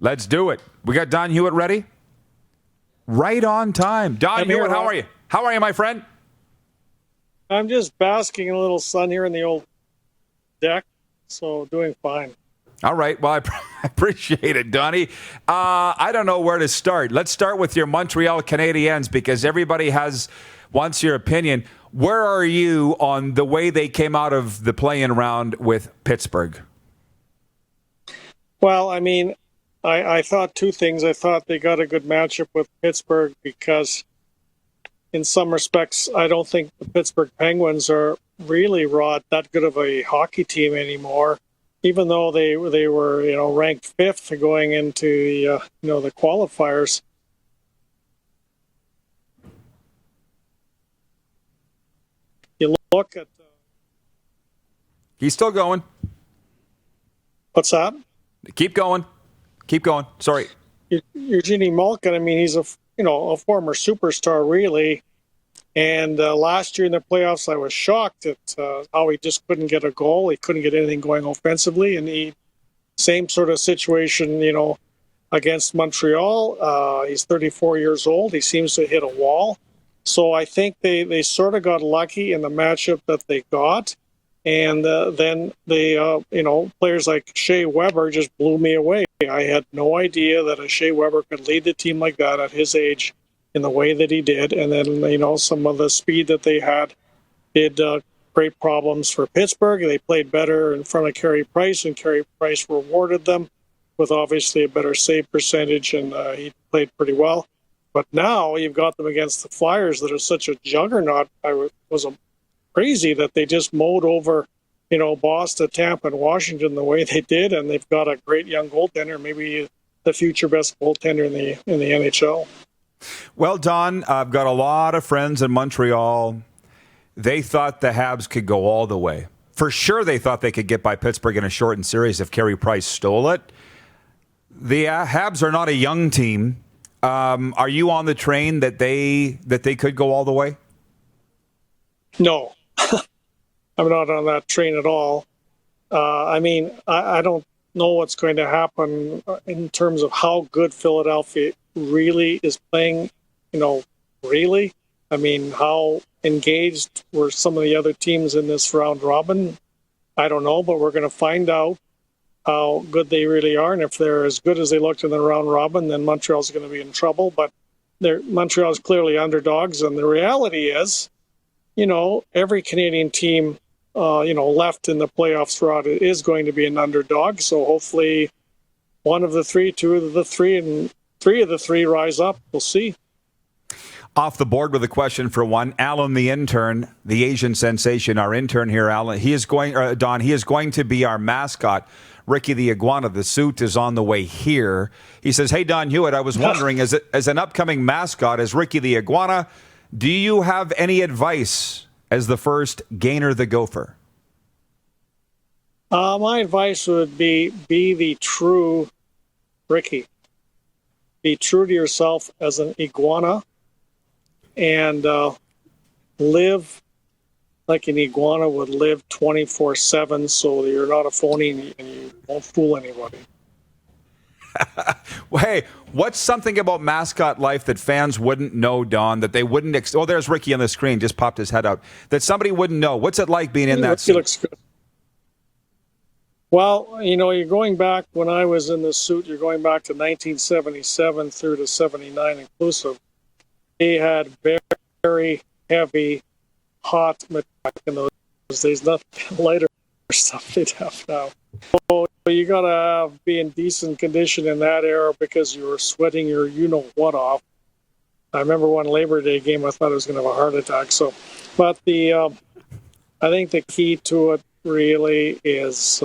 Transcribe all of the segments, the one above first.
Let's do it. We got Don Hewitt ready? Right on time. Don Hewitt, how are you? How are you, my friend? I'm just basking in a little sun here in the old deck, so doing fine. All right. Well, I appreciate it, Donnie. I don't know where to start. Let's start with your Montreal Canadiens because everybody wants your opinion. Where are you on the way they came out of the play-in round with Pittsburgh? Well, I mean, I thought two things. I thought they got a good matchup with Pittsburgh because in some respects, I don't think the Pittsburgh Penguins are really that good of a hockey team anymore. Even though they were ranked fifth going into the qualifiers. You look at he's still going. What's that? Keep going. Sorry, Eugenie Malkin. I mean, he's a former superstar, really. And last year in the playoffs, I was shocked at how he just couldn't get a goal. He couldn't get anything going offensively. And same sort of situation, against Montreal. He's 34 years old. He seems to hit a wall. So I think they sort of got lucky in the matchup that they got. And then players like Shea Weber just blew me away. I had no idea that a Shea Weber could lead the team like that at his age in the way that he did. And then, some of the speed that they had did create problems for Pittsburgh. They played better in front of Carey Price, and Carey Price rewarded them with obviously a better save percentage, and he played pretty well. But now you've got them against the Flyers that are such a juggernaut. I was crazy that they just mowed over, Boston, Tampa, and Washington the way they did, and they've got a great young goaltender, maybe the future best goaltender in the NHL. Well, Don, I've got a lot of friends in Montreal. They thought the Habs could go all the way. For sure, they thought they could get by Pittsburgh in a shortened series if Carey Price stole it. The Habs are not a young team. Are you on the train that they could go all the way? No, I'm not on that train at all. I don't know what's going to happen in terms of how good Philadelphia really is playing, really. I mean, how engaged were some of the other teams in this round robin? I don't know, but we're going to find out how good they really are. And if they're as good as they looked in the round robin, then Montreal's going to be in trouble. But Montreal's clearly underdogs. And the reality is, every Canadian team, left in the playoffs route is going to be an underdog. So hopefully one of the three, two of the three, and three of the three rise up. We'll see. Off the board with a question for one. Alan, the intern, the Asian sensation, our intern here, Alan, he is going to be our mascot, Ricky the Iguana. The suit is on the way here. He says, hey, Don Hewitt, I was wondering, as an upcoming mascot, as Ricky the Iguana, do you have any advice as the first Gainer the Gopher? My advice would be the true Ricky. Be true to yourself as an iguana and live like an iguana would live 24/7 so that you're not a phony and you won't fool anybody. Well, hey, what's something about mascot life that fans wouldn't know, Don, that they wouldn't... there's Ricky on the screen, just popped his head out, that somebody wouldn't know. What's it like being in that suit? Looks good. Well, you're going back, when I was in this suit, you're going back to 1977 through to 79 inclusive. They had very, very heavy, hot metallic in those days, nothing lighter stuff they'd have now. So you got to be in decent condition in that era because you were sweating your you-know-what off. I remember one Labor Day game, I thought I was going to have a heart attack. But I think the key to it really is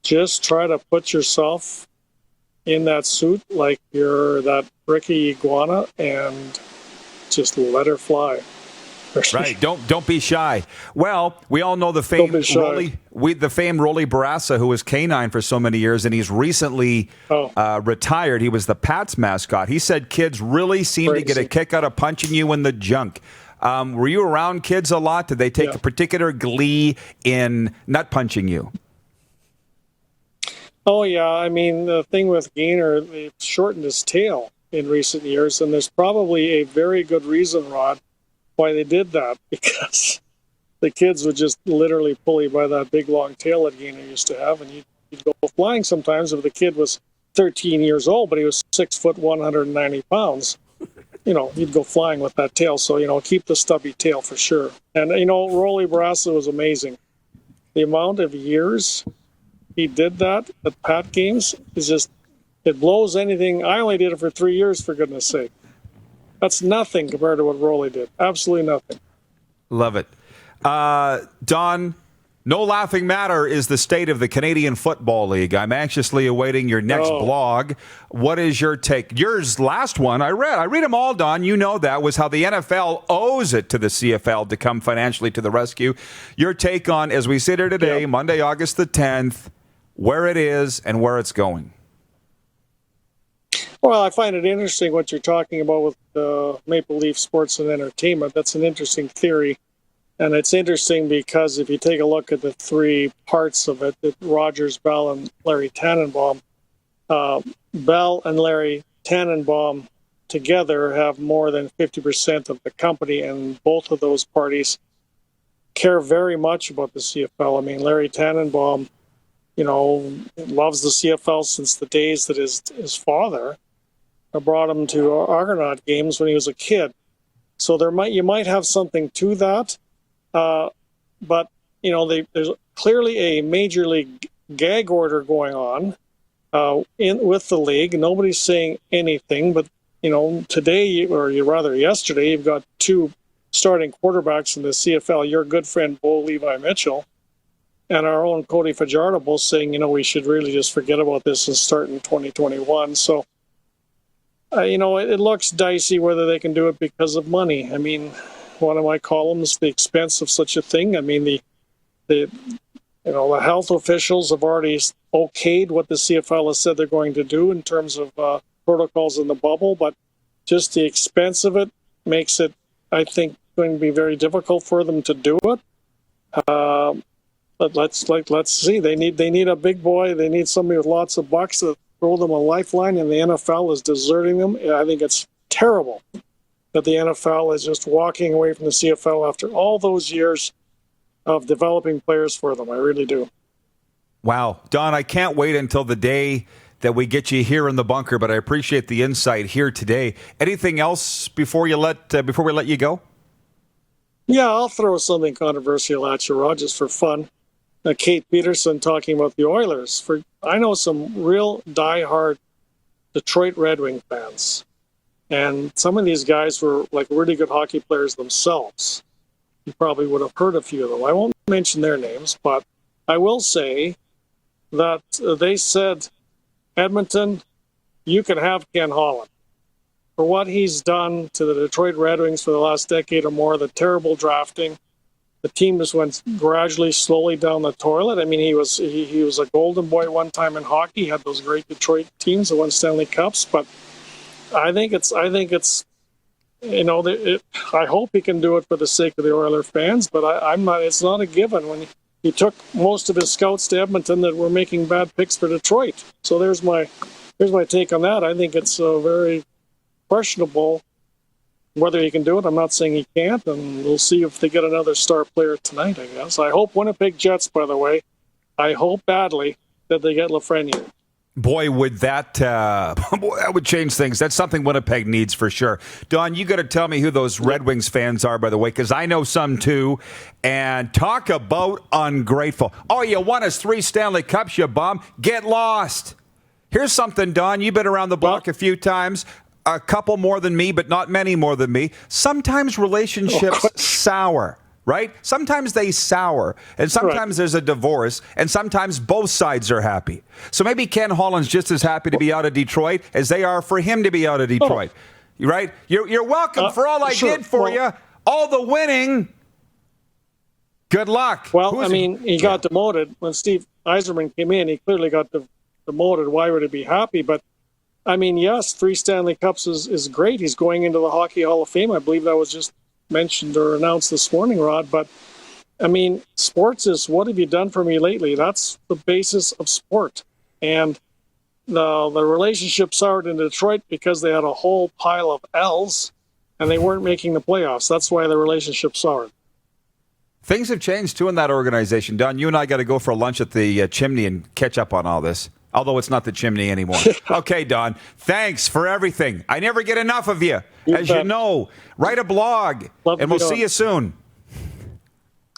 just try to put yourself in that suit like you're that Ricky Iguana and just let her fly. Right. Don't be shy. Well, we all know the famed Rolly Barassa, who was canine for so many years, and he's recently retired. He was the Pats mascot. He said kids really seem to get a kick out of punching you in the junk. Were you around kids a lot? Did they take a particular glee in nut punching you? Oh, yeah. I mean, the thing with Gainer, they've shortened his tail in recent years, and there's probably a very good reason, Rod, why they did that, because the kids would just literally pull you by that big long tail that Gainer used to have, and you'd go flying sometimes if the kid was 13 years old, but he was 6 foot 190 pounds. You'd go flying with that tail. So, keep the stubby tail for sure. And, Rolly Barassa was amazing. The amount of years he did that at Pat games is just, it blows anything. I only did it for 3 years, for goodness sake. That's nothing compared to what Rolly did. Absolutely nothing. Love it. Don, no laughing matter is the state of the Canadian Football League. I'm anxiously awaiting your next blog. What is your take? Yours last one I read them all, Don. You know that was how the NFL owes it to the CFL to come financially to the rescue. Your take on, as we sit here today, Monday, August the 10th, where it is and where it's going. Well, I find it interesting what you're talking about with Maple Leaf Sports and Entertainment. That's an interesting theory. And it's interesting because if you take a look at the three parts of it, Rogers, Bell, and Larry Tannenbaum, Bell and Larry Tannenbaum together have more than 50% of the company, and both of those parties care very much about the CFL. I mean, Larry Tannenbaum, loves the CFL since the days that his father brought him to Argonaut games when he was a kid. So you might have something to that. But there's clearly a major league gag order going on with the league. Nobody's saying anything, but today, or rather yesterday, you've got two starting quarterbacks in the CFL. Your good friend Bo Levi Mitchell and our own Cody Fajardo both saying we should really just forget about this and start in 2021. So it looks dicey whether they can do it because of money. I mean, one of my columns, the expense of such a thing. I mean, the health officials have already okayed what the CFL has said they're going to do in terms of protocols in the bubble, but just the expense of it makes it, I think, going to be very difficult for them to do it. But let's see. They need a big boy. They need somebody with lots of bucks to throw them a lifeline, and the NFL is deserting them. I think it's terrible that the NFL is just walking away from the CFL after all those years of developing players for them. I really do. Wow. Don, I can't wait until the day that we get you here in the bunker, but I appreciate the insight here today. Anything else before we let you go? Yeah, I'll throw something controversial at you, Rod, just for fun. Kate Pedersen talking about the Oilers. I know some real diehard Detroit Red Wing fans. And some of these guys were like really good hockey players themselves. You probably would have heard a few of them. I won't mention their names, but I will say that they said, Edmonton, you can have Ken Holland. For what he's done to the Detroit Red Wings for the last decade or more, the terrible drafting, the team just went gradually, slowly down the toilet. I mean, he was a golden boy one time in hockey. He had those great Detroit teams that won Stanley Cups, but I think it's I hope he can do it for the sake of the Oiler fans, but I'm not. It's not a given when he took most of his scouts to Edmonton that were making bad picks for Detroit. So there's my take on that. I think it's very questionable whether he can do it. I'm not saying he can't, and we'll see if they get another star player tonight, I guess. I hope Winnipeg Jets, by the way, I hope badly that they get Lafreniere. Boy, that would change things. That's something Winnipeg needs for sure. Don, you got to tell me who those Red Wings fans are, by the way, because I know some too. And talk about ungrateful. Oh, you won us 3 Stanley Cups, you bum. Get lost. Here's something, Don. You've been around the block a few times. A couple more than me, but not many more than me. Sometimes relationships sour. Right? Sometimes they sour, and sometimes there's a divorce, and sometimes both sides are happy. So maybe Ken Holland's just as happy to be out of Detroit as they are for him to be out of Detroit. Right? You're welcome for all I did for you. All the winning. Good luck. Well, he got demoted. When Steve Yzerman came in, he clearly got demoted. Why would he be happy? But, yes, 3 Stanley Cups is great. He's going into the Hockey Hall of Fame. I believe that was just mentioned or announced this morning, Rod. But sports is what have you done for me lately? That's the basis of sport. And the relationship soured in Detroit because they had a whole pile of L's, and they weren't making the playoffs. That's why the relationship soured. Things have changed, too, in that organization. Don, you and I got to go for lunch at the Chimney and catch up on all this, although it's not the Chimney anymore. Okay, Don, thanks for everything. I never get enough of you. As you know, write a blog, and we'll see you soon.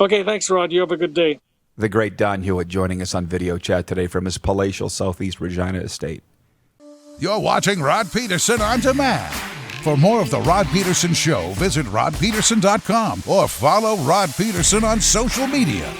Okay, thanks, Rod. You have a good day. The great Don Hewitt joining us on video chat today from his palatial Southeast Regina estate. You're watching Rod Pedersen On Demand. For more of The Rod Pedersen Show, visit rodpedersen.com or follow Rod Pedersen on social media.